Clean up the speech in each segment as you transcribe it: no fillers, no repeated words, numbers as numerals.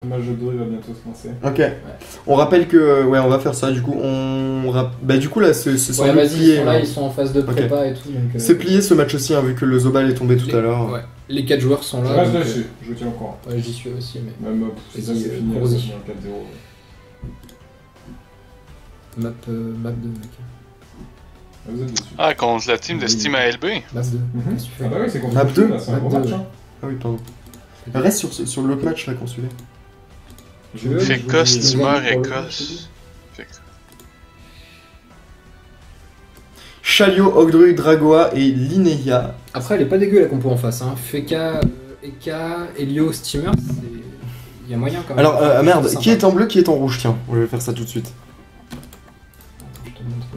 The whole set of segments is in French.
Le match de Druid va bientôt se lancer. Ok. Ouais. On rappelle que ouais, on va faire ça. Du coup, bah du coup là, c'est ouais, plié. Là, ils sont en phase de prépa et tout. C'est plié ce match aussi, hein, vu que le Zobal est tombé tout à l'heure. Ouais. Les 4 joueurs sont là. Je reste dessus. Je tiens au courant. Ouais, j'y suis aussi, mais. Même si ça c'est fini, ça finit en 4-0. Map 2, mec. Vous êtes dessus. Ah, contre la team de Steam ALB. Map 2. Ah bah oui, c'est contre Map 2 là, c'est un gros match. Ah oui, pardon. Reste sur l'autre match là qu'on suivait. Feka, Steamer, Écosse. Chalio, Ogdru, Dragoa et Linnea. Après, elle est pas dégueu la compo en face. Hein. Feka, Eka, Elio, Steamer, il y a moyen quand même. Alors, merde, qui est en bleu, qui est en rouge? Tiens, on va faire ça tout de suite. Je te montre.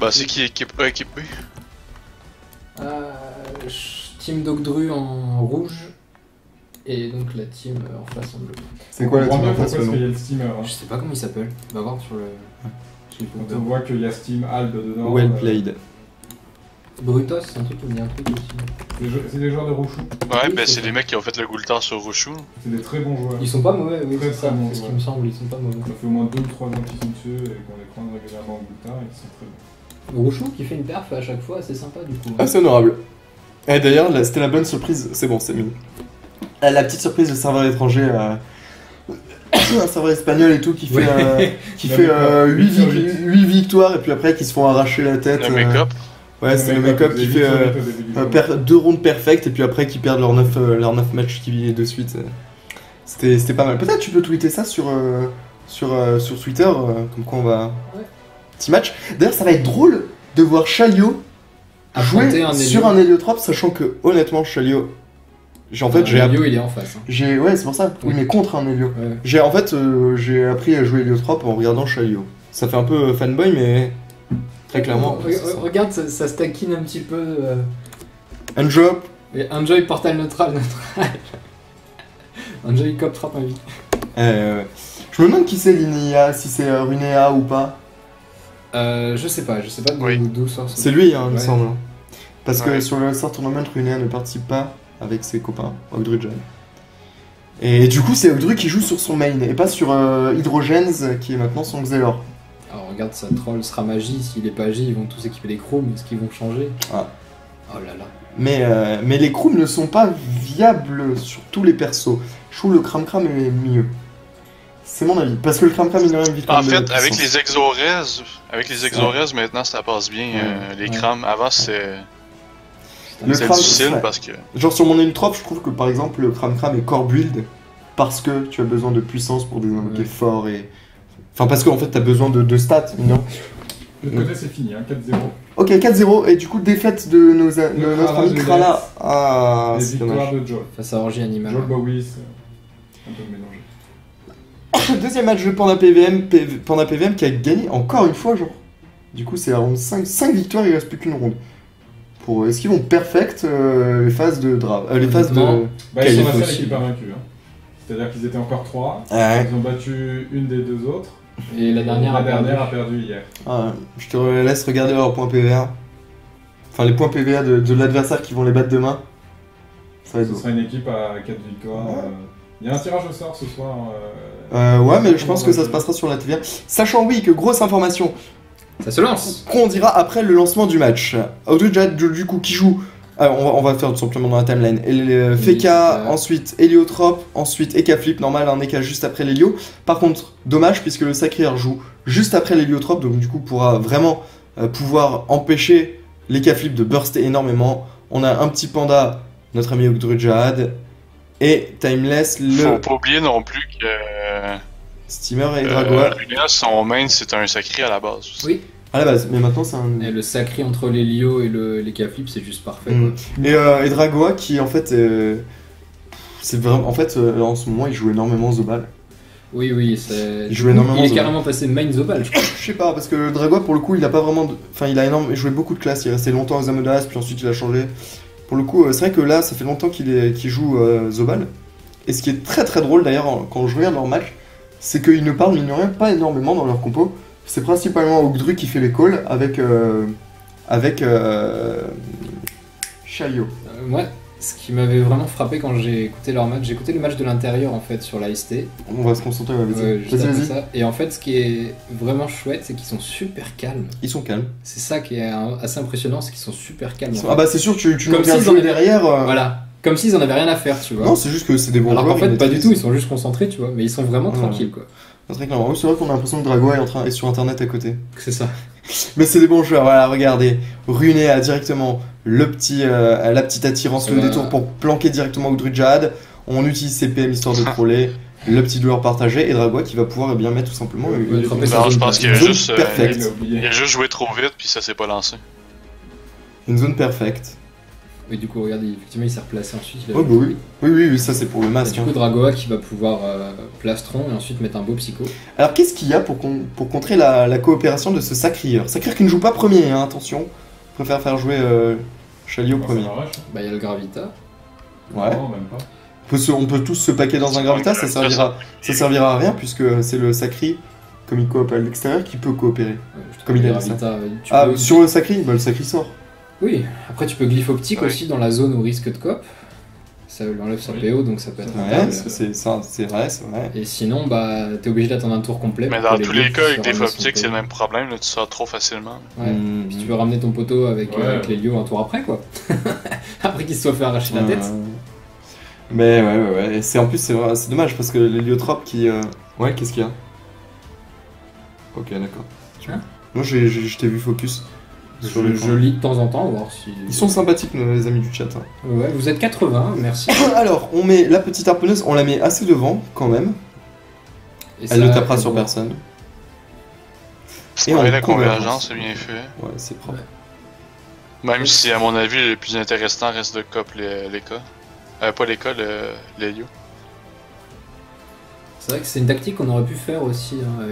Bah, c'est qui équipe A, équipe B? Team d'Ogdru en rouge. Et donc la team en face en bleu. C'est quoi la team en face? Parce qu'il y a le steamer. Je sais pas comment il s'appelle. On va voir sur le. On voit qu'il y a Steam, Alb dedans. Well played. Brutos, c'est un truc qui me dit un truc aussi. C'est des joueurs de Rochou. Ouais, bah c'est les mecs qui ont fait le Goultar sur Rochou. C'est des très bons joueurs. Ils sont pas mauvais, oui, très, c'est ça. bons C'est ce qui me semble, ils sont pas mauvais. Ça fait au moins 2 ou 3 ans qu'ils sont dessus et qu'on les prend régulièrement au Goultar et qu'ils sont très bons. Rochou qui fait une perf à chaque fois, c'est sympa du coup. Ah, c'est honorable. Et d'ailleurs, c'était la bonne surprise. C'est bon, c'est mieux. La petite surprise de serveur étranger. Un serveur espagnol et tout qui fait, 8 victoires et puis après qui se font arracher la tête. Le make-up. Ouais, c'est le make-up qui fait 2 rondes perfectes et puis après qui perdent leurs 9 matchs qui de suite. C'était pas mal. Peut-être tu peux tweeter ça sur Twitter, comme quoi on va. Ouais. Petit match. D'ailleurs, ça va être drôle de voir Chalio jouer sur un héliotrope, sachant que honnêtement, Chalio. Hélio, il est en face. Hein. Ouais, c'est pour ça. Oui, mais contre un Hélio. Ouais. J'ai appris à jouer Héliotrope en regardant Chalio. Ça fait un peu fanboy, mais très clairement. Regarde, ça se taquine un petit peu. Enjoy. Enjoy portal neutral. Enjoy cop trap ma vie. Je me demande qui c'est Linnea, si c'est Runea ou pas. Je sais pas d'où sort ça. C'est lui, hein, il me semble. Parce que sur le All-Star Tournament, Runea ne participe pas avec ses copains, Ogdru John. Et du coup, c'est Ogdru qui joue sur son main, et pas sur Hydrogens, qui est maintenant son Xelor. Alors regarde, ça troll sera magie, s'il est pas J, ils vont tous équiper les Chrome, est-ce qu'ils vont changer? Oh là là. Mais les Chrome ne sont pas viables sur tous les persos. Je trouve le Kram Kram est mieux. C'est mon avis, parce que le Kram Kram il aurait une victoire. En fait, avec les Exorez, maintenant ça passe bien, les Krams. Avant c'est difficile parce que... Genre sur mon Héliotrope, je trouve que par exemple le Kram Kram est core build parce que tu as besoin de puissance pour des invoqués forts et... Enfin parce qu'en fait tu as besoin de stats, non? Le côté c'est fini, hein, 4-0. Ok, 4-0, et du coup défaite de notre ami Krala. Ah, c'est dommage. Victoire de Joel. Face à Orgie Animal. Joel Bowie, c'est un peu mélangé. Deuxième match de Panda PVM qui a gagné encore une fois, genre. Du coup c'est la ronde 5 victoires, il reste plus qu'une ronde. Est-ce qu'ils vont perfect les phases de draft, les phases de... Bah ils sont la seule équipe invaincue, hein. C'est-à-dire qu'ils étaient encore 3, ils ont battu une des 2 autres, et la dernière a perdu hier. Je te laisse regarder leurs points PVA. Enfin les points PVA de l'adversaire qui vont les battre demain. Ce sera une équipe à 4 victoires. Il y a un tirage au sort ce soir. Ouais, mais je pense que ça se passera sur la TVA. Sachant oui que grosse information. Ça se lance. Qu'on dira après le lancement du match. Ogdru du coup qui joue. On va faire tout simplement dans la timeline. Feka, ensuite Héliotrope, ensuite Eka Flip, normal un Eka juste après l'Hélio. Par contre, dommage puisque le Sacré joue juste après l'Héliotrope, donc du coup pourra vraiment pouvoir empêcher l'Eka Flip de burster énormément. On a un petit panda, notre ami Ogdru Jahad, et Timeless Faut pas oublier non plus que... Steamer et Dragoa. Runea, son main, c'est un Sacré à la base aussi. Oui. À la base, mais maintenant c'est un... Et le Sacré entre l'Hélio et les K-Flip, c'est juste parfait. Et Dragoa qui en fait... c'est vraiment... En fait, en ce moment, il joue énormément Zobal. Oui, c'est... Il joue énormément Il est carrément passé main Zobal, je crois. Je sais pas, parce que Dragoa, pour le coup, il a pas vraiment... Enfin, il a joué beaucoup de classes. Il est resté longtemps aux Zamodas, puis ensuite il a changé. Pour le coup, c'est vrai que là, ça fait longtemps qu'il joue Zobal. Et ce qui est très très drôle d'ailleurs, quand je regarde leur match, c'est qu'ils ne parlent, mine de rien, pas énormément dans leur compo. C'est principalement Ogdru qui fait les calls avec Chalio. Ouais, Ce qui m'avait vraiment frappé quand j'ai écouté leur match, j'ai écouté le match de l'intérieur en fait sur l'AST. On va se concentrer, vas-y. Ça. Et en fait, ce qui est vraiment chouette, c'est qu'ils sont super calmes. Ils sont calmes. C'est ça qui est assez impressionnant, c'est qu'ils sont super calmes. Ah bah c'est sûr, tu comme regardes jouer derrière. Voilà, comme s'ils en avaient rien à faire, tu vois. Non, c'est juste que c'est des bons joueurs. Alors qu'en fait, pas du tout, ils sont juste concentrés, tu vois, mais ils sont vraiment tranquilles, quoi. Très clairement. Oui, c'est vrai qu'on a l'impression que Drago est sur internet à côté. C'est ça. Mais c'est des bons joueurs, voilà, regardez. Runé a directement la petite attirance, le détour pour planquer directement Udrujad. On utilise CPM histoire de troller. Le petit joueur partagé et Drago qui va pouvoir bien mettre tout simplement je pense qu'il a juste il a juste joué trop vite puis ça s'est pas lancé. Une zone perfecte. Oui, du coup, regardez, effectivement, il s'est replacé ensuite. Oh, bah oui, ça c'est pour le masque. Et du coup, Dragoa qui va pouvoir plastron et ensuite mettre un beau psycho. Alors, qu'est-ce qu'il y a pour contrer la coopération de ce Sacrieur? Sacrieur qui ne joue pas premier, hein, attention. Je préfère faire jouer Chalio premier. Bah, il y a le Gravita. Ouais. Non, même pas. On peut tous se paquer dans un Gravita, ça servira à rien puisque c'est le Sacri, comme il coopère à l'extérieur, qui peut coopérer. Comme il a dit ça. Sur le Sacri, bah, le Sacri sort. Oui, après tu peux glyph optique aussi dans la zone où risque de cop. Ça lui enlève sa PO donc ça peut être rentable. C'est vrai. Et sinon, bah t'es obligé d'attendre un tour complet. Mais dans tous les cas, avec glyph optique, c'est le même problème, là, tu sors trop facilement. Ouais, puis tu peux ramener ton poteau avec l'Helio un tour après quoi. Après qu'il se soit fait arracher la tête. Mais ouais. En plus, c'est dommage parce que l'héliotrope qui. Ouais, qu'est-ce qu'il y a? Ok, d'accord. Moi, je t'ai vu focus. Je lis de temps en temps, voir si. Ils sont sympathiques, les amis du chat. Hein. Ouais, vous êtes 80, merci. Alors, on met la petite harponneuse, on la met assez devant quand même. Et elle ne tapera sur personne. Et la convergence, c'est bien fait. Ouais, c'est propre. Même si, à mon avis, le plus intéressant reste de cop les cas. Pas les cas, l'Helio. C'est vrai que c'est une tactique qu'on aurait pu faire aussi. Hein,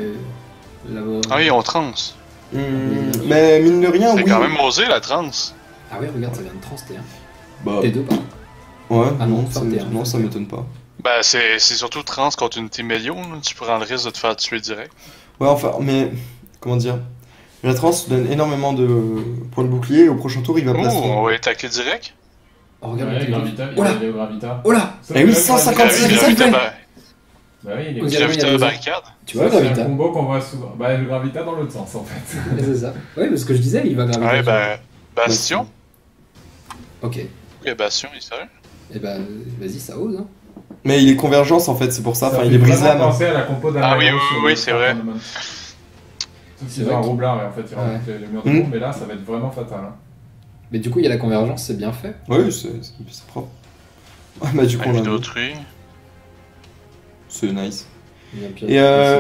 Ah oui, on trans. Mais mine de rien, c'est quand même osé la trans. Ah oui, regarde, ça vient de trans T1. Bah. T2, pardon. Ouais, ah non, ça m'étonne pas. Bah, c'est surtout trans contre une team Helio, tu prends le risque de te faire tuer direct. Ouais, enfin, mais. Comment dire? La trans donne énormément de points de bouclier et au prochain tour, il va placer. On va attaquer direct. Oh, regarde le Gravita, il a le Gravita. Oh là! Et oui, 156 Bah oui, il est Gravita à barricade. Tu vois, c'est un combo qu'on voit souvent. Bah, le Gravita dans l'autre sens en fait. C'est ça. Ouais, mais ce que je disais, il va Gravita. Ouais, bah. Bastion. Ok. Ok, Bastion, il est sérieux? Eh bah, vas-y, ça ose, hein. Mais il est convergence en fait, c'est pour ça. Enfin, il est brise-lame. Penser à la compo ah oui, c'est vrai. C'est un roublard et en fait, il rentre le mur de bombe, mais là, ça va être vraiment fatal. Hein. Mais du coup, il y a la convergence, c'est bien fait. Oui, c'est propre. Bah, du coup, on a. C'est nice. Et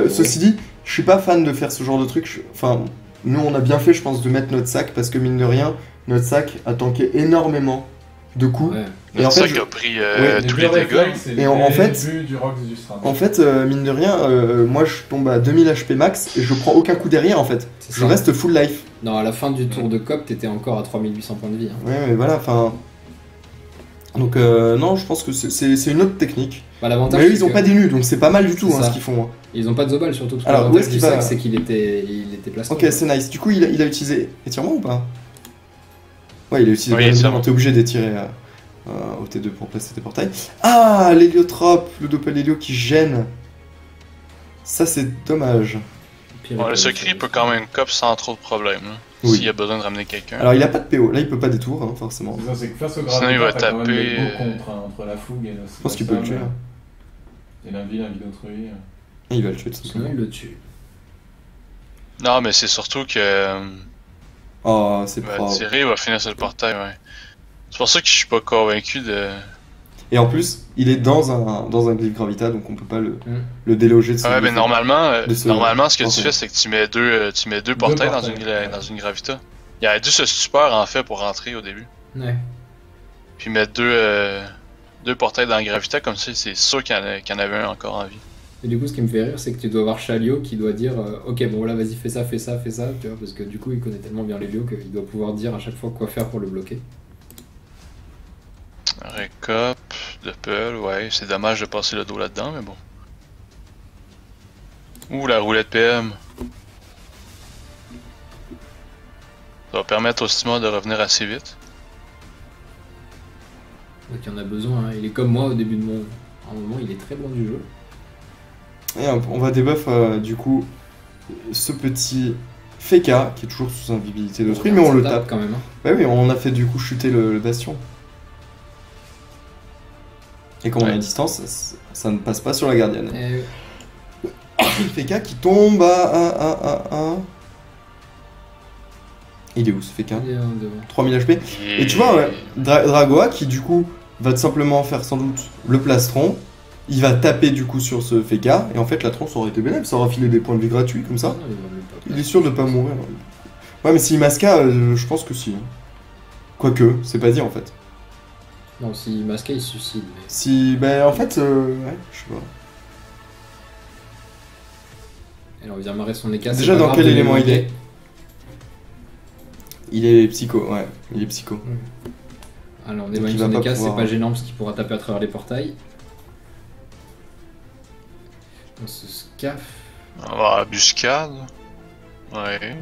ceci dit, je suis pas fan de faire ce genre de truc. Enfin, nous on a bien fait, je pense, de mettre notre sac parce que mine de rien, notre sac a tanké énormément de coups. Ouais. Et notre sac a pris tous les dégâts. Et en fait, mine de rien, moi je tombe à 2000 HP max et je prends aucun coup derrière en fait. Je reste full life. Non, à la fin du tour de COP, t'étais encore à 3800 points de vie. Hein. Ouais, mais voilà, enfin. Donc non, je pense que c'est une autre technique. Bah, l'avantage, mais eux, ils ont pas d'élu, donc c'est pas mal du tout ce qu'ils font. Hein. Ils ont pas de Zobal surtout. Parce que alors où est-ce qu'il va? C'est qu'il était placé. Ok, c'est nice. Du coup, il a utilisé étirement ou pas? Ouais, il a utilisé. Oui, t'es obligé d'étirer au T2 pour placer tes portails. Ah, l'héliotrope, le doppel hélio qui gêne. Ça, c'est dommage. Bon, le secret peut quand même cop sans trop de problèmes. Oui. S'il y a besoin de ramener quelqu'un. Alors, il a pas de PO. Là, il peut pas détour, hein, forcément. C'est ça, c'est que face au Gravita, sinon, il va taper. Entre la fougue et le. Je pense qu'il peut le tuer. Et la vie d'autrui. Et il va le tuer, de toute façon. Sinon, il le tue. Non, mais c'est surtout que. Oh, c'est propre. Thierry va finir sur le portail, ouais. C'est pour ça que je suis pas convaincu de. Et en plus, il est dans un glyph Gravita, donc on peut pas le déloger de ce. Ouais, mais normalement, ce que tu fais, c'est que tu mets deux portails dans une Gravita. Il a dû se stupeur en fait pour rentrer au début. Ouais. Puis mettre deux portails dans la Gravita, comme ça, c'est sûr qu'il y en avait un encore en vie. Et du coup, ce qui me fait rire, c'est que tu dois avoir Chalio qui doit dire ok, bon là, vas-y, fais ça, tu vois, parce que du coup, il connaît tellement bien les lieux qu'il doit pouvoir dire à chaque fois quoi faire pour le bloquer. Récop, Doppel, ouais, c'est dommage de passer le dos là-dedans, mais bon. Ouh, la roulette PM. Ça va permettre au Stima de revenir assez vite. Donc il y en a besoin, hein. Il est comme moi au début de mon... À un moment, il est très loin du jeu. Et on va debuff du coup ce petit Feka qui est toujours sous invisibilité d'autrui, mais on le tape quand même. Hein. Ouais, oui, on a fait du coup chuter le bastion. Et comme on est à distance, ça ne passe pas sur la gardienne. Feka qui tombe à... Il est où ce Feka? 3000 HP. Et tu vois, ouais, Dragoa qui du coup va tout simplement faire sans doute le plastron. Il va taper du coup sur ce Feka. Et en fait la tronche aurait été bénéfique, ça aura filé des points de vie gratuits comme ça. Non, il est sûr de pas mourir. Ouais mais s'il masca, je pense que si. Quoique, c'est pas dit en fait. Non, s'il masca, il se suicide. Mais... Si... Ben en fait, ouais, je sais pas. Alors il vient marrer son écart. Déjà dans quel élément il est? Il est psycho, ouais, il est psycho. Alors on éloigne son écart, c'est pas gênant parce qu'il pourra taper à travers les portails. On se scaffe. On va à embuscade. Ouais.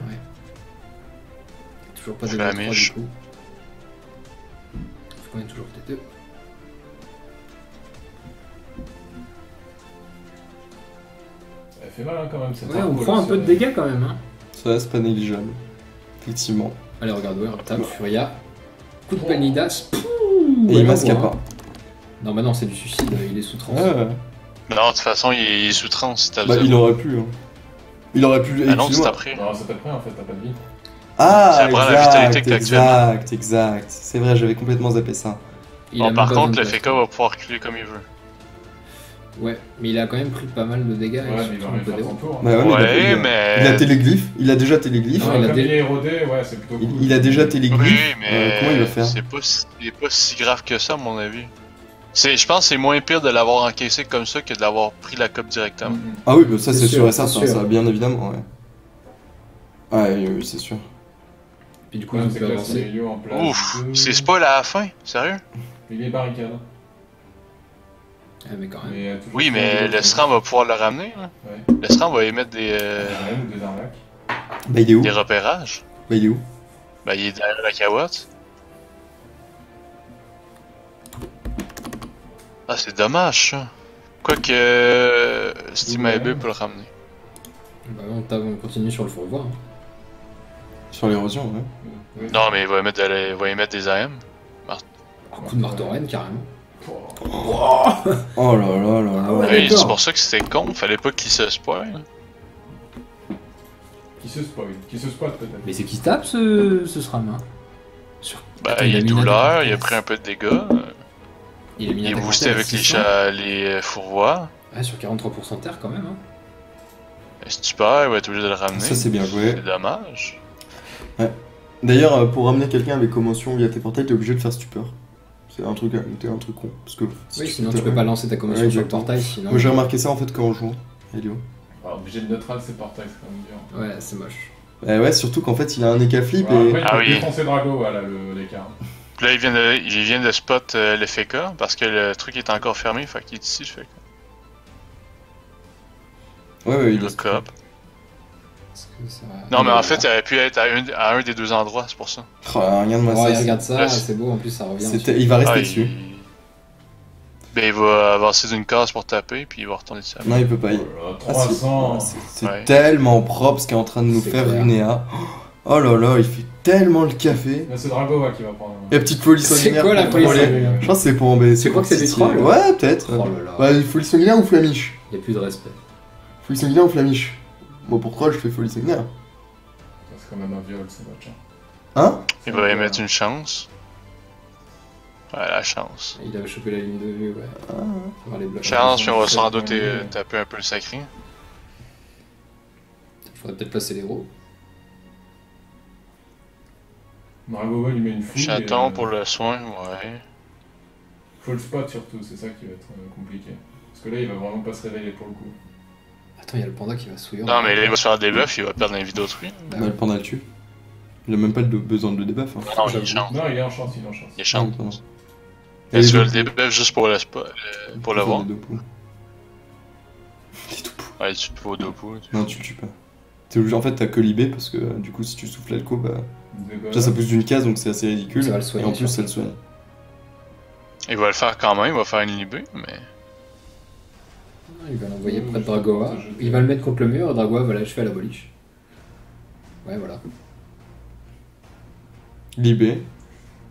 Toujours pas de D3 du coup. Faut qu'on ait toujours T2. Elle fait mal hein, quand même cette on prend un peu de dégâts quand même. Hein. Ça c'est pas négligeable. Effectivement. Allez regarde, ouais, on tape, Furia. Coup de panidas. Et il masque pas. Non bah non, c'est du suicide, il est sous transe. Non, de toute façon, il est sous transe. Bah il aurait pu. Hein. Il aurait pu... Ah non, c'est après. Non, c'est après en fait, t'as pas de vie. Ah, exact. C'est vrai, j'avais complètement zappé ça. Bon, par contre, le Feka va pouvoir reculer comme il veut. Ouais, mais il a quand même pris pas mal de dégâts. Ouais, mais il va rien faire son tour. Bah ouais, mais... Il a téléglyphe, il a déjà téléglyphe. Non, comme il est érodé, ouais, c'est plutôt cool. Il a déjà téléglyphe. Oui, mais comment il va faire? Il est pas si grave que ça, à mon avis. Je pense que c'est moins pire de l'avoir encaissé comme ça que de l'avoir pris la coupe directement. Ah oui, bah ça c'est sûr et certain, ça bien évidemment, ouais. Ouais, oui, c'est sûr. Puis du coup, il peut avancer. Ouf, c'est spoil à la fin, sérieux? Il est barricade. Ah, mais quand même. Oui, mais le SRAM va pouvoir le ramener. Hein. Ouais. Le SRAM va émettre des arnaques. Bah, il est où? Des repérages. Bah, il est où? Bah, il est derrière la carotte. Ah, c'est dommage ça. Quoique Steam AB peut le ramener. Bah, on continue sur le fourvoie. Hein. Sur l'érosion, ouais. Oui. Non, mais il va émettre des AM. Un coup de marteau-reine, carrément. Oh là là là là. Ouais, c'est pour ça que c'était con, fallait pas qu'il se spoil. Qui se spoil peut-être. Mais c'est qui tape ce SRAM hein. Bah, il est douleur, il a pris un peu de dégâts. Il est boosté avec les fourvoies. Ouais, sur 43% de terre quand même. Hein. Si tu perds, il va être obligé de le ramener. Ça c'est bien joué. C'est dommage. Ouais. D'ailleurs, pour ramener quelqu'un avec commotion via tes portails, t'es obligé de faire stupeur. C'est un truc con. Parce que oui, sinon tu peux pas lancer ta commotion sur le portail. Sinon... Moi j'ai remarqué ça en fait quand on joue. Elio. Alors, obligé de neutral, c'est portail, c'est quand même dur. dur. Ouais, c'est moche. Ouais, surtout qu'en fait il a un éca flip et. Après, il peut défoncer Drago, voilà l'écart. Là, il vient de spot le Feka parce que le truc est encore fermé, fait qu'il est ici le Feka. Ouais, il est coop. Non, mais en fait, il aurait pu être à un des deux endroits, c'est pour ça. Oh, regarde-moi ça. Regarde ça, c'est beau, en plus ça revient. Il va rester dessus. Ben, il va avancer d'une case pour taper, puis il va retourner dessus. Non, il peut pas. 300. C'est tellement propre ce qu'est en train de nous faire Runéa. Oh là là, il fait tellement le café. Là, c'est Drago qui va prendre. Et la petite folie sanguinaire. C'est quoi la folie sanguinaire? Je pense que c'est pour embêter. Tu crois que c'est des trolls? Ouais, peut-être. Oh là là. Bah, folie sanguinaire ou flamiche? Y'a plus de respect. Folie sanguinaire ou flamiche? Bon, pour troll, je fais folie sanguinaire. C'est quand même un viol, ce match. Hein? Il va émettre une chance. Ouais, la chance. Il avait chopé la ligne de vue, ouais. Chance, puis on va sans doute taper un peu le sacré. Faudrait peut-être placer les roues. Drago lui met une fouille. Chaton pour le soin, ouais. Faut le spot surtout, c'est ça qui va être compliqué. Parce que là, il va vraiment pas se réveiller pour le coup. Attends, il y a le panda qui va souiller. Non, mais là, il va se faire des buffs, il va perdre un vie d'autrui. Bah, le panda le tue. Il a même pas besoin de le debuff. Hein. Non, il est chance. Non, il est en chance, Il est chance. Et tu veux le debuff juste pour le voir. Les Dopu. Ouais, tu peux au Dopu. Non, tu le tues pas. En fait, t'as que l'IB parce que du coup, si tu souffles l'alco, bah. Ça pousse d'une case donc c'est assez ridicule. Ça va le soigner, et en plus, ça le soigne. Il va le faire quand même, il va faire une libé, mais... Il va l'envoyer près de Dragoa. Il va le mettre contre le mur et Dragoa va l'achever à la boliche. Ouais, voilà. Libé.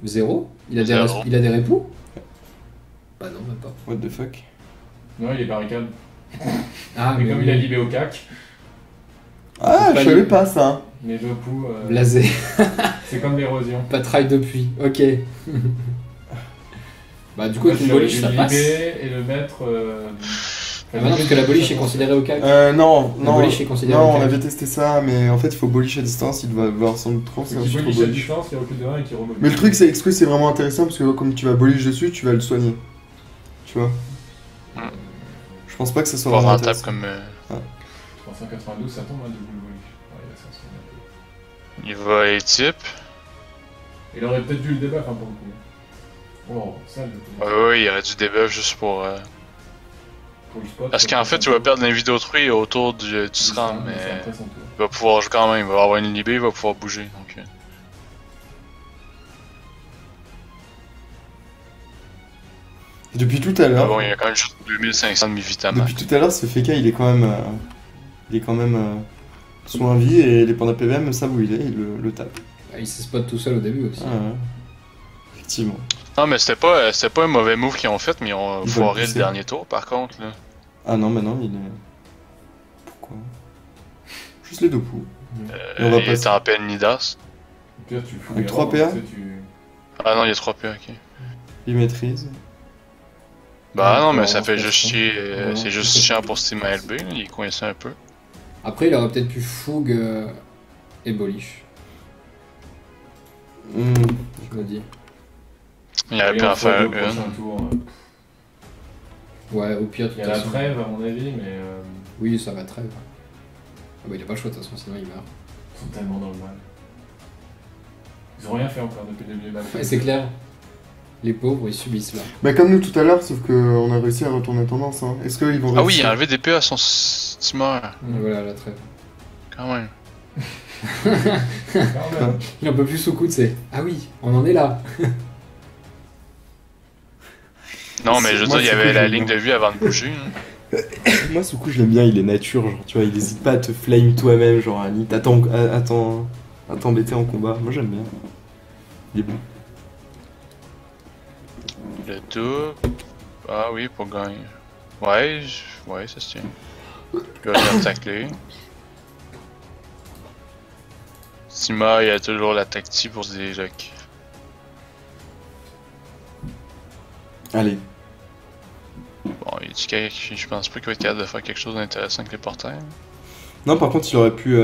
0 il a des répous. Bah non, même pas. What the fuck. Non, il est barricade. Ah, mais comme il a libé au cac. Ah, je savais pas ça. Les deux poux. Blasé. C'est comme l'érosion. Pas de trail depuis, ok. Bah, du coup, avec une boliche, ça passe. Et le mettre. Ah bah non, parce que la boliche est considérée au cac. Non, la boliche est considérée au on cac. avait testé ça, mais en fait, il faut boliche à distance, il doit avoir son trop. Il boliche à distance, il recule de 1 et qu'il remobilise. Mais le truc, c'est est-ce que c'est vraiment intéressant parce que comme tu vas boliche dessus, tu vas le soigner. Tu vois. Je pense pas que ça soit vraiment rentable comme. 392, ça tombe, hein, du coup, le boliche. Il va étype. Il aurait peut-être dû le débuff, hein, pour le coup. Oh, ça, le coup. Ouais, il aurait dû debuff juste pour. Pour le spot. Parce qu'en fait, tu vas perdre l'invite d'autrui autour du SRAM, mais. Il va pouvoir jouer quand même, il va avoir une libé, il va pouvoir bouger. Donc... Depuis tout à l'heure. Bon, il y a quand même juste 2500 de mi-vitamin. Depuis tout à l'heure, ce Feka, il est quand même. Sous un vie et les pandas PVM savent où il est, il le tape. Il se spot tout seul au début aussi. Ouais. Effectivement. Non, mais c'était pas un mauvais move qu'ils ont fait, mais ils ont foiré le dernier tour par contre. Là. Ah non, mais non, il est. Pourquoi? Juste les deux poux. Il est en peine Nidas. Pire, tu fous avec 3 PA Ah non, il y a 3 PA, ok. Il maîtrise. Bah non, mais ça fait juste chier. C'est juste chiant pour Steam ALB, il est coincé un peu. Après, il aurait peut-être pu fougue et boliche. Je me dis. Il aurait pu en faire une. Ouais, au pire, il y a la trêve à mon avis, mais. Oui, ça va trêve. Ah bah il a pas le choix de toute façon, sinon il meurt. Ils sont tellement dans le mal. Ils ont rien fait encore depuis le début du match. Ouais, c'est clair. Les pauvres, ils subissent là. Bah comme nous tout à l'heure, sauf qu'on a réussi à retourner tendance. Hein. Est-ce qu'ils vont réussir? Ah oui, il a enlevé des PA à son steamer. Voilà, la trêve. Quand même. Il en peut plus sous coude, c'est. Ah oui, on en est là. Non, mais je veux dire, il y avait la ligne de vue avant de bouger. Hein. Moi, ce coup, je l'aime bien, il est nature, genre, tu vois, il hésite pas à te flame toi-même, genre, à t'embêter en combat. Moi, j'aime bien. Il est bon. Le double. Ah oui, pour gagner. Ouais, ça se tient. Je vais venir tacler. Sima, il a toujours la tactique pour se déloquer. Allez. Bon, je pense pas qu'il va être capable de faire quelque chose d'intéressant avec les portails. Non, par contre, il aurait pu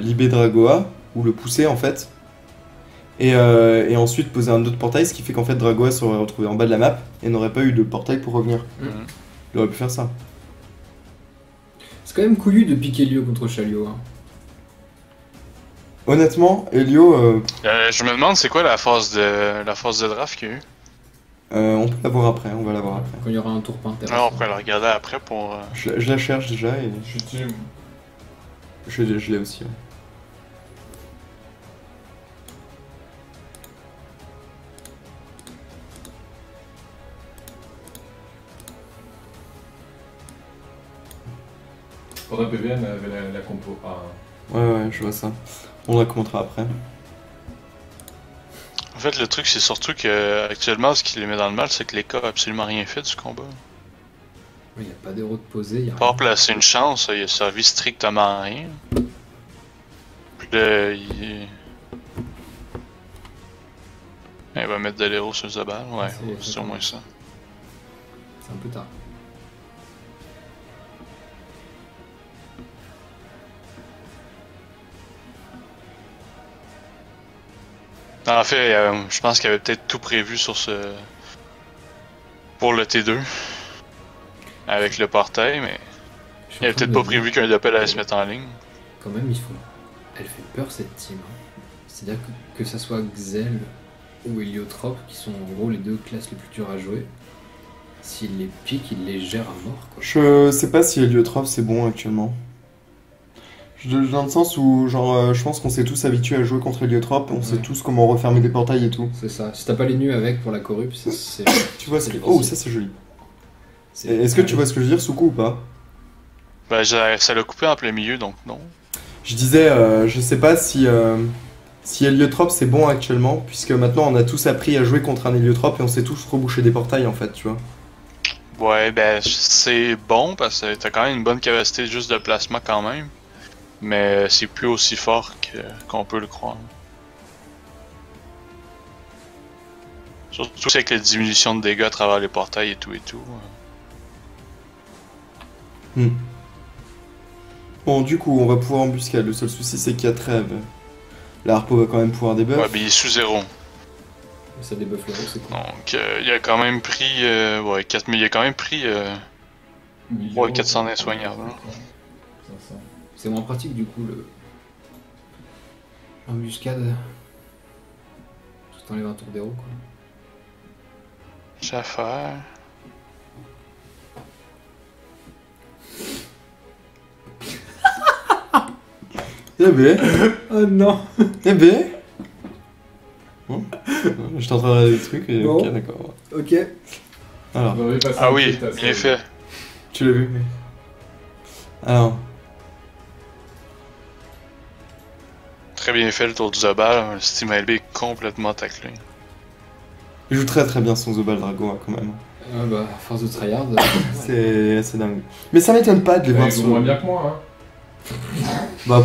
libérer Dragoa, ou le pousser en fait, et ensuite poser un autre portail, ce qui fait qu'en fait Dragoa serait retrouvé en bas de la map et n'aurait pas eu de portail pour revenir. Il aurait pu faire ça. C'est quand même couillu de piquer Elio contre Chalio. Hein. Honnêtement, Elio. Je me demande c'est quoi la phase de draft qu'il y a eu. On peut la voir après, on va la voir après. Quand il y aura un tour pas intéressant. Alors on peut la regarder après pour... Je la cherche déjà et... Je l'ai aussi. Ouais. Pendant PVN avait la compo A. Ouais, je vois ça. On la commentera après. En fait, le truc, c'est surtout que actuellement, ce qui les met dans le mal, c'est que les cas n'ont absolument rien fait du combat. Il n'y a pas d'héros de poser. Pas placer une chance, il a servi strictement à rien. Puis là, il va mettre de l'héros sur le Zabal. Ouais, c'est au moins ça. C'est un peu tard. En fait, je pense qu'il avait peut-être tout prévu sur pour le T2 avec le portail, mais il avait peut-être pas prévu qu'un Doppel allait se mettre en ligne. Quand même, elle fait peur cette team. Hein. C'est-à-dire que ça soit Xel ou Héliotrope, qui sont en gros les deux classes les plus dures à jouer, s'il les pique, il les gère à mort. Quoi. Je sais pas si Héliotrope c'est bon actuellement. Dans le sens où, genre, je pense qu'on s'est tous habitués à jouer contre Héliotrope, on sait tous comment refermer des portails et tout. C'est ça. Si t'as pas les nus avec pour la corrup, c'est. Tu vois, oh, ça c'est joli. Est-ce que tu vois ce que je veux dire, Soukou, ou pas? Bah, ça l'a coupé en plein milieu, donc non. Je disais, je sais pas si Héliotrope c'est bon actuellement, puisque maintenant on a tous appris à jouer contre un Héliotrope et on sait tous reboucher des portails en fait, tu vois. Ouais, ben c'est bon parce que t'as quand même une bonne capacité juste de placement quand même. Mais c'est plus aussi fort qu'on peut le croire. Surtout avec la diminution de dégâts à travers les portails et tout et tout. Bon, du coup, on va pouvoir embuscade. Le seul souci, c'est qu'il y a trêve. La harpo va quand même pouvoir débuff. Ouais, mais il est sous 0. Ça débuffe le c'est quoi? Donc, il a quand même pris. Ouais, 4000. Il a quand même pris. Ouais, 400 soignables. C'est moins pratique du coup le. Embuscade. Tout t'enlèves un tour d'héros quoi. J'ai à faire. Eh ben. Oh non. Eh ben. Je suis en train de regarder des trucs et bon. ok, d'accord. Ok. Alors. Ah oui, bien fait. Tu l'as vu, mais. Alors. Très bien fait le tour du Zobal. Le Steam LB est complètement taclé. Il joue très très bien son Zobal Drago quand même. Ah bah, force de tryhard. C'est assez dingue. Mais ça m'étonne pas de les voir Ils sur. sont moins bien que moi, hein. Bah.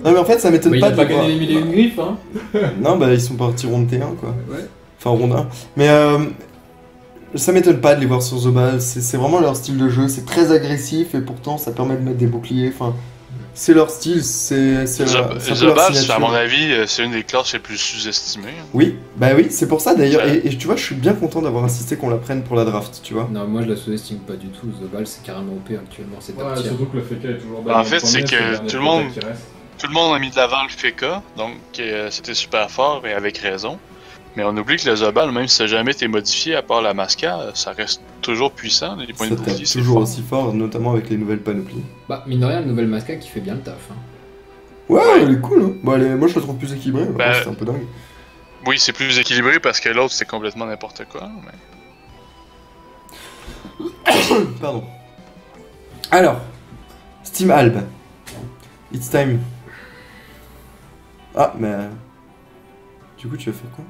Non, mais en fait, ça m'étonne Il pas a de pas les voir. gagné les 1001 griffes, hein. Non, bah ils sont partis ronde T1 quoi. Ouais. Enfin, ronde 1. Mais ça m'étonne pas de les voir sur Zobal. C'est vraiment leur style de jeu. C'est très agressif et pourtant ça permet de mettre des boucliers. Enfin, c'est leur style. C'est Zobal, à mon avis, c'est une des classes les plus sous-estimées. Oui, bah oui, c'est pour ça d'ailleurs. Ouais. Et tu vois, je suis bien content d'avoir insisté qu'on la prenne pour la draft, tu vois. Non, moi je la sous-estime pas du tout. Zobal c'est carrément OP actuellement. C'est top Ouais, tier. surtout que le FK est toujours En fait, c'est que le tout le monde- qui reste. Tout le monde a mis de l'avant le Feka, donc c'était super fort et avec raison. Mais on oublie que le Zobal, même si ça n'a jamais été modifié à part la Masca, ça reste toujours puissant. Les points Ça de tape bouclier, c'est toujours fort. aussi fort, notamment avec les nouvelles panoplies. Bah, mine de rien, la nouvelle Masca qui fait bien le taf. Hein. Ouais, Ouais. elle est cool. Hein. Bon, moi je la trouve plus équilibrée. Bah, Après, c'est un peu dingue. Oui, c'est plus équilibré parce que l'autre c'est complètement n'importe quoi. Mais... Pardon. Alors, Steam Alb. It's time. Ah, mais. Du coup, tu vas faire quoi?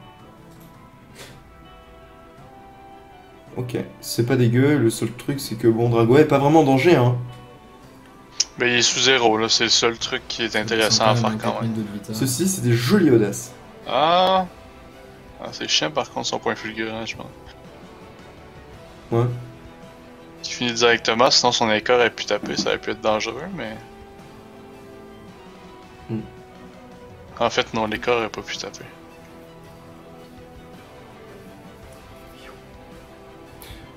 Ok, c'est pas dégueu. Le seul truc, c'est que bon, Drago est pas vraiment en danger, hein. Mais il est sous 0, là, c'est le seul truc qui est intéressant à faire quand même. Ceci, c'est des jolies audaces. Ah, c'est chiant par contre son point fulgurant, je pense. Ouais. Qui finit directement, sinon son écart aurait pu taper, ça aurait pu être dangereux, mais. En fait, non, l'écart aurait pas pu taper.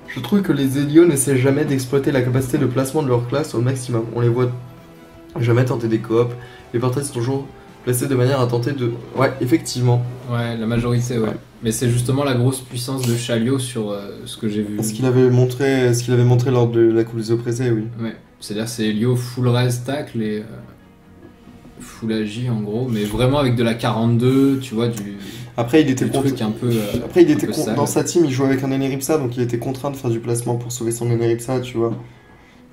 Je trouve que les Hélio n'essaient jamais d'exploiter la capacité de placement de leur classe au maximum. On les voit jamais tenter des coops. Les portraits sont toujours placés de manière à tenter de... Ouais, effectivement. Ouais, la majorité, ouais. Mais c'est justement la grosse puissance de Chalio sur ce que j'ai vu. Ce qu'il avait montré lors de la Coupe des Oppressés, oui. Ouais, c'est-à-dire c'est Helio full res tacle et full agi en gros, mais vraiment avec de la 42, tu vois, du... Après, il était truc un peu. Après, il était sale. dans sa team, il jouait avec un Eneripsa, donc il était contraint de faire du placement pour sauver son Eneripsa, tu vois.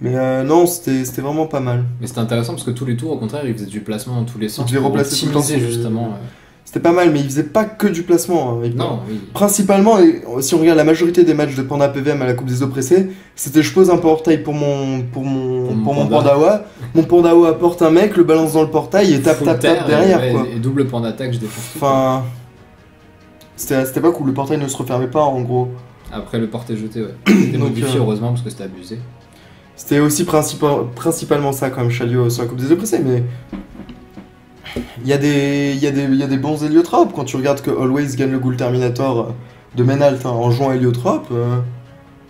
Mais non, c'était vraiment pas mal. Mais c'était intéressant parce que tous les tours, au contraire, il faisait du placement dans tous les sens. Il devait pour replacer tout le temps optimiser, son- justement. C'était pas mal, mais il faisait pas que du placement. Hein, Non, oui. Principalement, et si on regarde la majorité des matchs de Panda PVM à la Coupe des Oppressés, c'était je pose un portail pour mon Pandawa. Mon Pandawa porte un mec, le balance dans le portail et tape Full tape terre, tape derrière, ouais, quoi. Et double point d'attaque, je défonce tout. Enfin, c'était pas cool, le portail ne se refermait pas en gros. Après le porté jeté, ouais. C'était Donc, modifié heureusement parce que c'était abusé. C'était aussi principalement ça quand même Chalio sur la Coupe des Oppressés, mais il y a des bons héliotropes quand tu regardes que Always gagne le Ghoul Terminator de Menalt en jouant héliotrope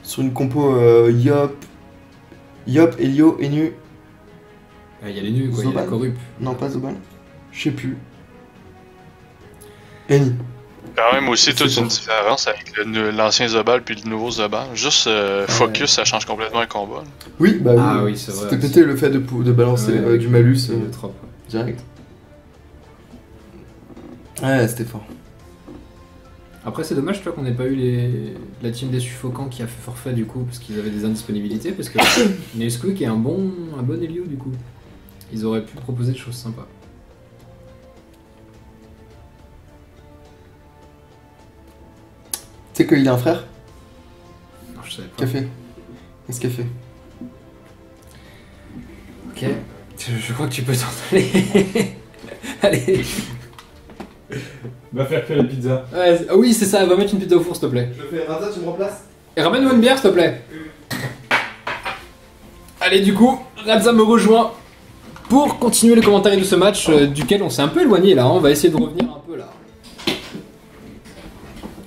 sur une compo Yop, Helio, Enu, Il y a les nus, quoi, il y a Zobal. la corrup. non pas Zobal, je sais plus. Eni. Quand même aussi toute une différence avec l'ancien Zobal puis le nouveau Zobal. Juste focus, ça change complètement le combat. Là. Oui, bah oui. Ah oui, c'est vrai. C'était pété le fait de balancer du malus trop. direct. Ouais, c'était fort. Après, c'est dommage, tu vois, qu'on n'ait pas eu la team des suffocants qui a fait forfait du coup, parce qu'ils avaient des indisponibilités, parce que Nesquik est un bon Elio du coup. Ils auraient pu proposer des choses sympas. Tu sais qu'il a un frère? Non, je savais pas. Café. Qu'est-ce qu'il fait? Ok. Je crois que tu peux t'en aller. Allez. Va faire cuire les pizzas. Ouais, ah oui, c'est ça, va mettre une pizza au four, s'il te plaît. Je le fais. Raza, tu me remplaces? Et ramène-moi une bière, s'il te plaît. Allez, du coup, Radza me rejoint pour continuer les commentaires de ce match duquel on s'est un peu éloigné là. On va essayer de revenir un peu là.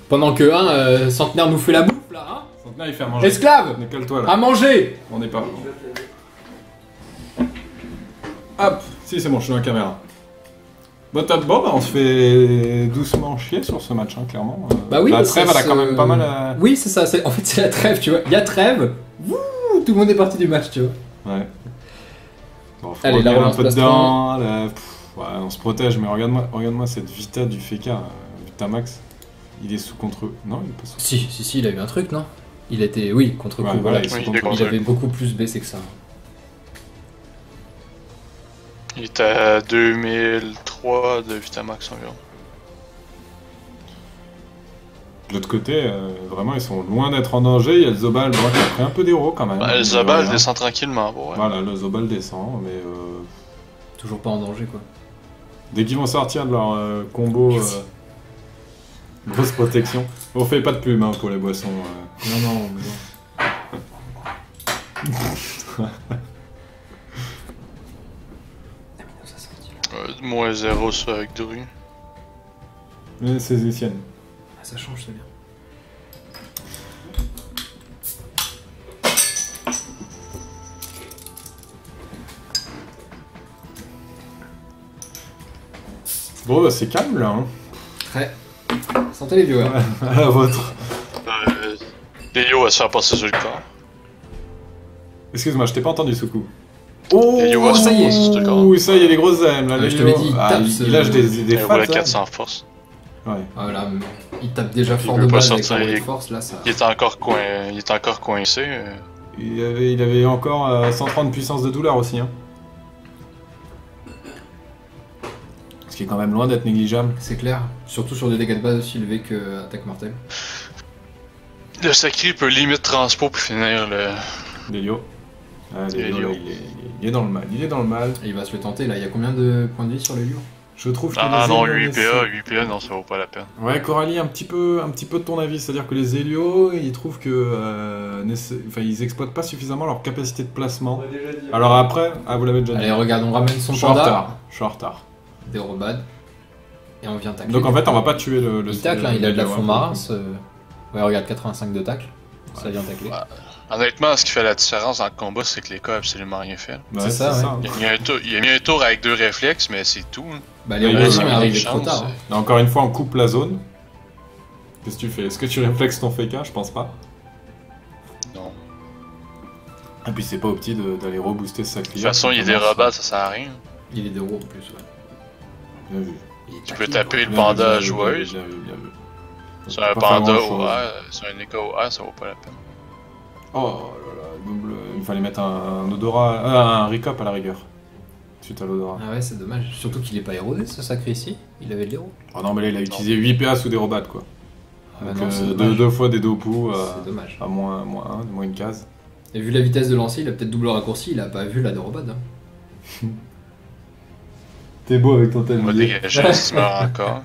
Pendant que Centenaire nous fait la bouffe là. Hein. Centenaire, il fait à manger. Esclave, Mais cale-toi là. à manger. On n'est pas. Hop, si c'est bon, je suis dans la caméra. Bon, on se fait doucement chier sur ce match, hein, clairement. Bah oui, la trêve, elle a quand même pas mal. Oui, c'est ça. En fait, c'est la trêve, tu vois. Il y a trêve. Wouh, tout le monde est parti du match, tu vois. Ouais. Bon, faut allez, la revenir un relance peu passe dedans. Ouais, on se protège, mais regarde-moi cette Vita du Feka. Vitamax, il est sous contre eux. Non, il est pas sous. Si, il a eu un truc, non? Il était, oui, contre coup. Ouais, Voilà, il est sous Oui, contre eux. il avait beaucoup plus baissé que ça. Il était à 2003 de Vitamax environ. De l'autre côté, vraiment, ils sont loin d'être en danger. Il y a le Zobal qui a pris un peu d'héros quand même. Bah, le Zobal descend tranquillement. Bon, ouais. Voilà, le Zobal descend, mais Toujours pas en danger, quoi. dès qu'ils vont sortir de leur combo, grosse protection. On fait pas de pub hein, pour les boissons. Non. Moins 0 ça avec Dru. Mais c'est Zécienne. Ah, ça change, c'est bien. Bon, bah, c'est calme là. Hein. Ouais. Sentez les viewers. À la vôtre. Léo va se faire passer sur le corps. Excuse-moi, je t'ai pas entendu ce coup. Léo va se ça faire y est. passer sur le corps. Oui, ça y est, les grosses aimes là. Ouais, je Léo. te l'ai dit, il tape ce- il lâche des Il roule à fats, 400 force. Ouais. Voilà, il tape déjà fort veut de pas base avec sortir, la il- de force, là, ça... Il est encore coincé. Il avait encore 130 puissance de douleur aussi. Hein. Ce qui est quand même loin d'être négligeable. C'est clair. Surtout sur des dégâts de base aussi élevés que attaque mortelle. Le sacré peut limite transpo pour finir le. Lélio. Ah, Lélio, Lélio. là, il est dans le mal. Il est dans le mal. Et il va se le tenter, là. Il y a combien de points de vie sur le lieu? Je trouve que Ah les non, Hélios 8PA, non, ça vaut pas la peine. Ouais, Coralie, un petit peu de ton avis. C'est-à-dire que les Hélios, ils trouvent que. Ils exploitent pas suffisamment leur capacité de placement. Alors après, vous l'avez déjà dit. Allez, regarde, on ramène son Je suis en panda. retard. Je suis en retard. Des robades. Et on vient tacler. Donc en fait, on va pas tuer le. Il tacle, hein, il a de la Hélio, fond hein, marin. Ouais, regarde, 85 de tacle. Ça vient tacler. Ouais. Honnêtement, ce qui fait la différence dans le combat, c'est que les cas ont absolument rien fait. Ouais, C'est ça, ouais. Il a mis un tour avec 2 réflexes, mais c'est tout. Hein. Bah, les Ouais, robots il sont a arrivés une trop chance, tard. hein. Là, encore une fois, on coupe la zone. Qu'est-ce que tu fais? Est-ce que tu réflexes ton FK? Je pense pas. Non. Et puis c'est pas au petit d'aller rebooster sa De cliente. toute façon, il est des robats, ça sert à rien. Il est de roues en plus, ouais. Bien vu. Il est Tu peux taclé, taper quoi. le Bien panda vu, joueuse. bien vu, bien vu. C'est On un peut pas faire panda grand-chose. au R, c'est un écho au R, ça vaut pas la peine. Oh là là, double. Il fallait mettre un odorat. Un recop à la rigueur. Suite à l'odorat. Ah ouais, c'est dommage. Surtout qu'il est pas érodé, ce sacré ici. Il avait de l'héros. Oh non, mais là, il a utilisé 8 PA sous des robats, quoi. Ah bah Donc non, c'est dommage. deux fois des dopous C'est dommage. à moins 1, moins une case. Et vu la vitesse de lancer, il a peut-être double raccourci, il a pas vu la de robade. Hein. T'es beau avec ton On va tablier. dégager si tu meurs encore.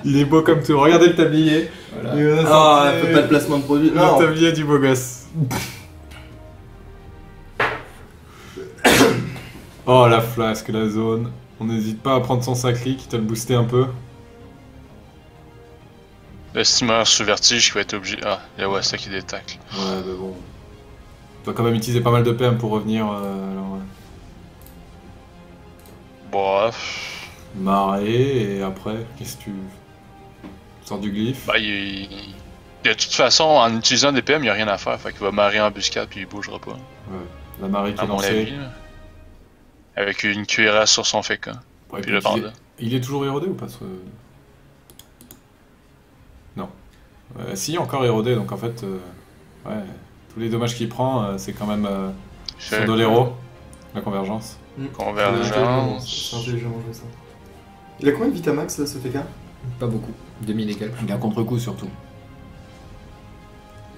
Il est beau comme tout. Regardez le tablier. Voilà. Ah, pas de placement de produit. Le Non. tablier du beau gosse. Oh la flasque, la zone. On n'hésite pas à prendre son sacri, quitte à le booster un peu. Le steamer sous vertige qui va être obligé. Ah, il y a Wasta qui détacle. Ouais, mais bon. On doit quand même utiliser pas mal de PM pour revenir. Alors, ouais. Bref. Marée, et après, qu'est-ce que tu. Sort du glyphe. Bah, de toute façon, en utilisant des PM, il n'y a rien à faire. Fait qu'il va marrer en buscade puis il bougera pas. Ouais. La marée qui À est mon lancée. avis. Là. Avec une cuirasse sur son Feka. Ouais, Puis le il, panda. il est toujours érodé ou pas Non. Si, encore érodé, donc en fait, ouais, tous les dommages qu'il prend, c'est quand même sur Dolero, la convergence. Convergence. C'est intelligent joué ça. Il a combien de Vitamax là, ce FK? Pas beaucoup. 2000 et quelques. Il a contre-coup surtout.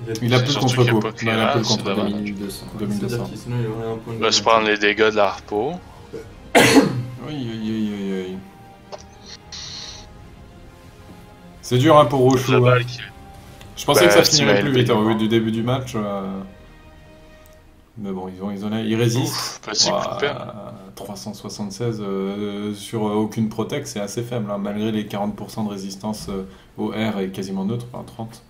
Il Il a plus de Surtout contre-coup. qu'il y a pas de Non, il a plus de cuirasse, contre-coup. devant. 2200. 2200. Sinon il aurait un point de Il va se prendre les dégâts de la repo. Oui, oui. C'est dur hein, pour Rochou. La Hein. balle qui... Je pensais que ça si finirait tu plus m'as vite aidé, au vu non. du début du match. Mais bon, ils résistent. Ouf, petit coup de peine. 376 sur aucune protect, c'est assez faible, hein, malgré les 40% de résistance au R et quasiment neutre, enfin 30.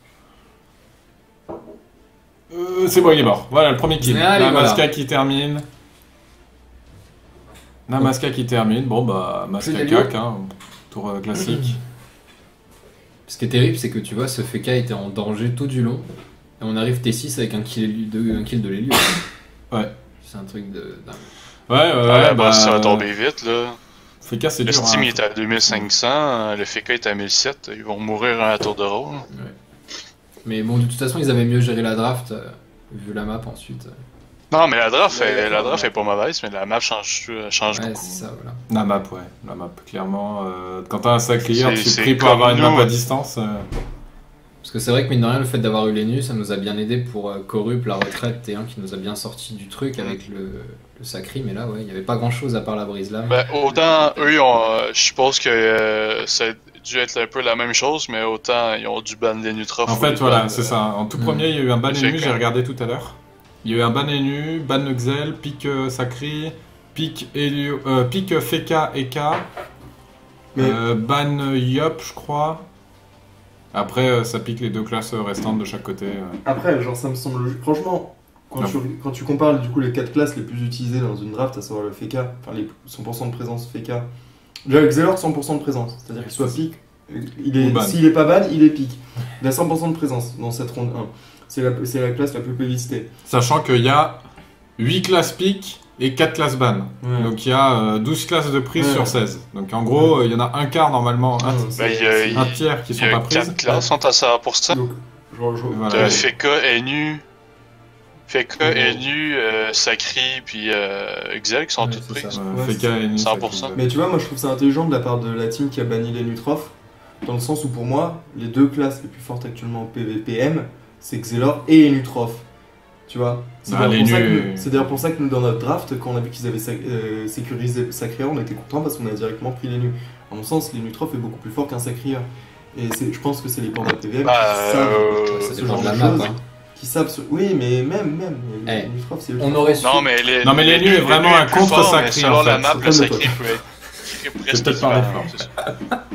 C'est bon, il est mort. Voilà, le premier kill. Allez, Namaska voilà. qui termine. Namaska qui termine. Bon, bah, Maska Plus cac, hein, tour classique. Ce qui est terrible, c'est que tu vois, ce Feka était en danger tout du long. Et on arrive T6 avec un kill de l'Elio. Ouais. C'est un truc de dingue. Ouais, bah, ça va tomber vite, là. Feka, c'est Le dur. Steam hein. il est à 2500, le Feka est à 1700. Ils vont mourir à tour de rôle. Ouais. Mais bon, de toute façon, ils avaient mieux géré la draft, vu la map ensuite. Non, mais la draft est pas mauvaise, mais la map change Ouais, beaucoup. c'est ça, voilà. La map, ouais. La map, clairement. Quand t'as un sac clear, tu C'est pries pour comme avoir une nous. map à distance. Parce que c'est vrai que mine de rien, le fait d'avoir eu les nus, ça nous a bien aidé pour Corrupt, la retraite, T1 qui nous a bien sorti du truc avec le Sacri, mais là, ouais, il n'y avait pas grand chose à part la brise lame. Ben, autant eux, je suppose que ça a dû être un peu la même chose, mais autant ils ont dû ban les Nutrof. En fait, voilà, c'est ça. En tout premier, il y a eu un ban C'est enu, quand j'ai même. regardé tout à l'heure. Il y a eu un ban enu, ban Nuxel, pique Sacri, pique Feka Eka, Mais- ban Yop, je crois. Après, ça pique les deux classes restantes de chaque côté. Après, genre ça me semble logique. Franchement, quand tu compares du coup les 4 classes les plus utilisées dans une draft, à savoir le FK, enfin les 100% de présence FK. Déjà, Xelor 100% de présence, c'est-à-dire qu'il soit pique, Ou ban. s'il est pas ban, il est pique. Il a 100% de présence dans cette ronde 1. C'est la classe la plus plébiscitée. Sachant qu'il y a 8 classes pique et 4 classes ban. Ouais. Donc il y a 12 classes de prise Ouais. sur 16. Donc en gros, il y en a un quart normalement, Ouais, c'est- un tiers qui Il sont y pas a prises. 4 classes sont à 100%. Donc, Voilà. De Ouais. Feka, NU, NU, Sacri, puis Xel qui sont Ouais, toutes c'est prises. ça. Ouais, Feka et Nis, 100%. ça, Mais tu vois, moi je trouve ça intelligent de la part de la team qui a banni les Nutrof, dans le sens où pour moi, les deux classes les plus fortes actuellement en PVPM, c'est Xelor et Nutrof. Tu vois? C'est Ah, d'ailleurs les pour ça que nus. nous- c'est d'ailleurs pour ça que nous, dans notre draft, quand on a vu qu'ils avaient sécurisé Sacrier, on était content parce qu'on a directement pris les nus. À mon sens, les Nutrof est beaucoup plus fort qu'un Sacrier. Et je pense que c'est les panda PVM Bah, qui savent Ça ce dépend genre de la de map. choses. Hein. Qui savent oui, mais même Eh, les Nutrof, c'est On aurait su. Non, mais les Non, mais les nus est vraiment un plus contre fort, mais Sacri, selon en la fait. map, C'est le comme Sacri le peut être C'est peut-être pas différent, fort. c'est ça.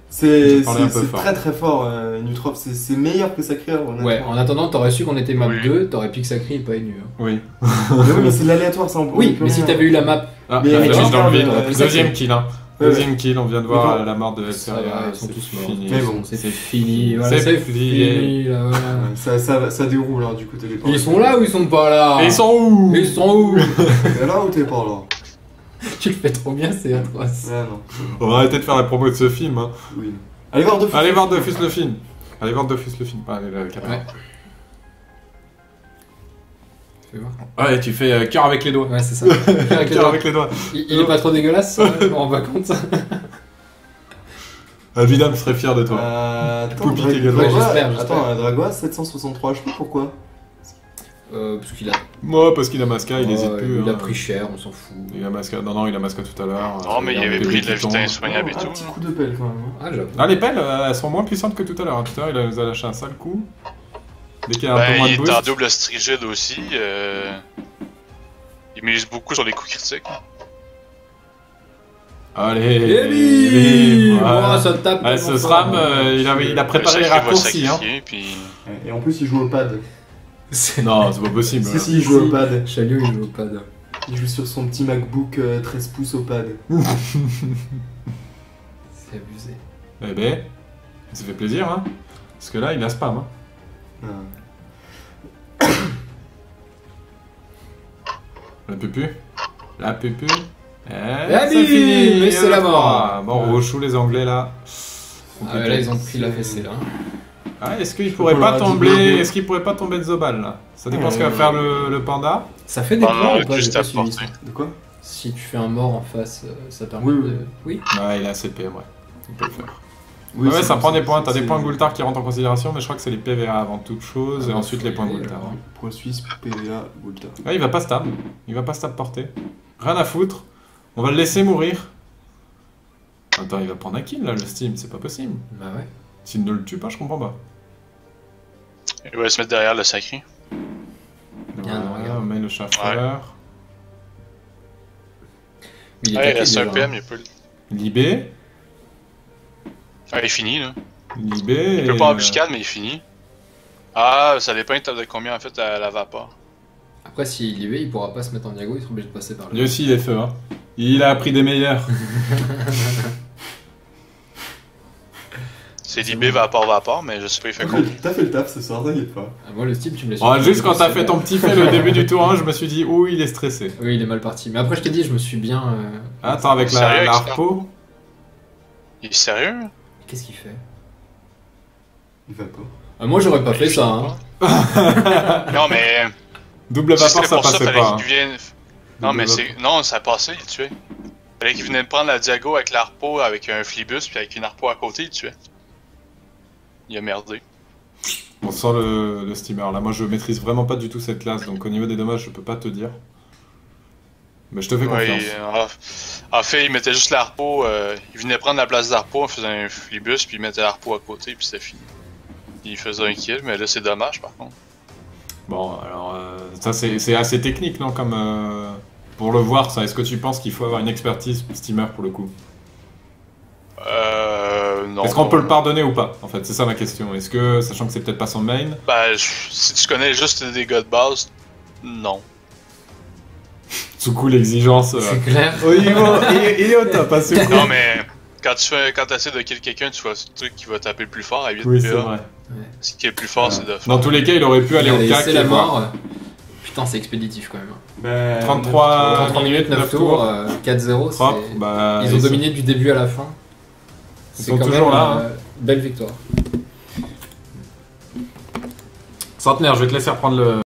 C'est J'ai parlé un peu fort. très très fort, Nutrof. C'est meilleur que Sacrier. Ouais, en attendant, t'aurais su qu'on était map Oui. 2, t'aurais piqué Sacri et pas nu. Hein. Oui. Mais oui, mais c'est de l'aléatoire, ça on peut- Oui, on peut mais si rien. t'avais eu la map, Ah, Mais la avec flèche un dans le vide. quart de- Deuxième kill, hein. Ouais, Deuxième kill, on vient de voir Mais la mort de ça va, Elseria. ils sont tous morts. fini. Mais bon, c'est fini. Voilà, C'est fini. là, voilà. Ça déroule hein, du côté des Ils sont là ou ils sont pas là? Et ils sont où Ils sont où? T'es là ou t'es pas là? Tu le fais trop bien, c'est atroce. Ouais, non. On va arrêter de faire la promo de ce film. Hein. Oui. Allez voir deux Allez voir Dofus le film. Allez voir Dofus le film. Allez, la caméra. Ouais. Fais voir. Ouais, tu fais cœur avec les doigts. Ouais, c'est ça. Avec les Cœur doigts. avec les doigts. Il est pas trop dégueulasse, je me rends pas compte. Vidam serait fier de toi. Attends, Poupie également. Ouais, j'espère. Attends, Dragois 763, je sais pas pourquoi. Parce qu'il a. Moi, parce qu'il a Masca, il hésite Ouais, plus. il a hein. pris cher, on s'en fout. Il a Masca. Non, il a Masca tout à l'heure. Non, mais il avait a pris des de la pitons. vitesse soignable et Un tout. petit coup de pelle quand même. hein. Ah, j'avoue. Ah, les pelles, elles sont moins puissantes que tout à l'heure. Tout à l'heure, il nous a lâché un sale coup. Dès qu'il y a un peu Ben, moins de il est en boost. double strigide aussi. Il mise beaucoup sur les coups critiques. Allez, Eli voilà. Oh, ça tape. Ouais, ce SRAM, il a préparé les Le Sacri va raccourcis. Hein. sacrifier, puis... Et en plus, il joue au pad. Non, c'est pas possible. Si, il joue au pad. Chalio, il joue au pad. Il joue sur son petit MacBook 13 pouces au pad. C'est abusé. Eh ben, Ça fait plaisir, hein. Parce que là, il a spam, hein. La pupu. La pupu. Ah, c'est fini. mais c'est la mort. Bon, Rochou, les Anglais, là. Là, ils ont pris la fessée, là. Ah, est-ce qu'il pourrait pas tomber... Est-ce qu'il pourrait pas tomber de Zobal, là? Ça dépend ce que va faire le panda. Ça fait des points ou pas? juste J'ai à pas suivi porter. ça. De quoi? Si tu fais un mort en face, ça permet Oui, de... Oui. Ouais, il a assez de PM, ouais. Il peut le faire. Oui, Ouais, c'est ça bon, prend des c'est- points. T'as des c'est- points Goultard qui rentrent en considération, mais je crois que c'est les PVA avant toute chose, Ah et bah, ensuite faut les y points aller, Goultard. alors. Point suisse, PVA, Volta. Ouais, il va pas stab. Il va pas stab porter. Rien à foutre. On va le laisser mourir. Attends, il va prendre un kill là, le Steam, c'est pas possible. Bah ouais. S'il ne le tue pas, je comprends pas. Il va se mettre derrière le sacré. Bien, Voilà, regarde. on met le chauffeur. Mais il est Ouais, il taqué, reste un déjà, PM, hein. il peut. Libé. Ah, il est fini, là. Libé. Il peut pas embuscade, mais il est fini. Ah, ça dépend de combien en fait à la vapeur. Après, s'il y va, il pourra pas se mettre en diago, il sera obligé de passer par là. Lui aussi, il est feu, hein. Il a appris des meilleurs. C'est libé vapeur, mais je sais pas, il fait combien. T'as fait le taf ce soir, t'inquiète pas. Ah, moi, le Steam, tu me laisses. Bon, juste quand t'as fait ton petit fait le début du tour 1, je me suis dit, ouh, il est stressé. Oui, il est mal parti. Mais après, je t'ai dit, je me suis bien. Attends, avec Sérieux, la avec harpo. Il est sérieux? Qu'est-ce qu'il fait? Il va pas. Ah, moi, j'aurais pas fait ça, hein. Non, mais. Double Si vapeur, c'était ça pour ça, passait fallait pas. qu'il vienne. Non, Double mais vapeur. c'est. Non, ça passait, il tuait. Fallait qu'il vienne prendre la diago avec l'arpo, avec un flibus, puis avec une harpo à côté, il tuait. Il a merdé. On sent le steamer là. Moi, je maîtrise vraiment pas du tout cette classe, donc au niveau des dommages, je peux pas te dire. Mais je te fais Ouais, confiance. en fait, il mettait juste l'arpo. Il venait prendre la place d'arpo en faisant un flibus, puis il mettait l'arpo à côté, puis c'était fini. Il faisait un kill, mais là, c'est dommage par contre. Bon, alors, ça c'est assez technique, non? Comme pour le voir, ça. Est-ce que tu penses qu'il faut avoir une expertise steamer pour le coup? Non. Est-ce qu'on peut le pardonner ou pas? En fait, c'est ça ma question. Est-ce que, sachant que c'est peut-être pas son main, Ben, si tu connais juste les dégâts de base, non. sous coup l'exigence. C'est clair. Il est au top, hein, ce coup. Non, mais quand tu essaies de kill quelqu'un, tu vois le truc qui va taper le plus fort à 8 Oui, PA. c'est vrai. Ce qui est le plus fort, c'est de faire. Dans tous les cas, il aurait pu aller au Allez, CAC c'est et la voir. mort. Putain, c'est expéditif quand même. Bah, 33 33 minutes, 9 tours, 4-0. Propre, c'est- bah, Ils ont dominé du début à la fin. Ils C'est sont quand toujours même, là, hein. Belle victoire. Centenaire, je vais te laisser reprendre le.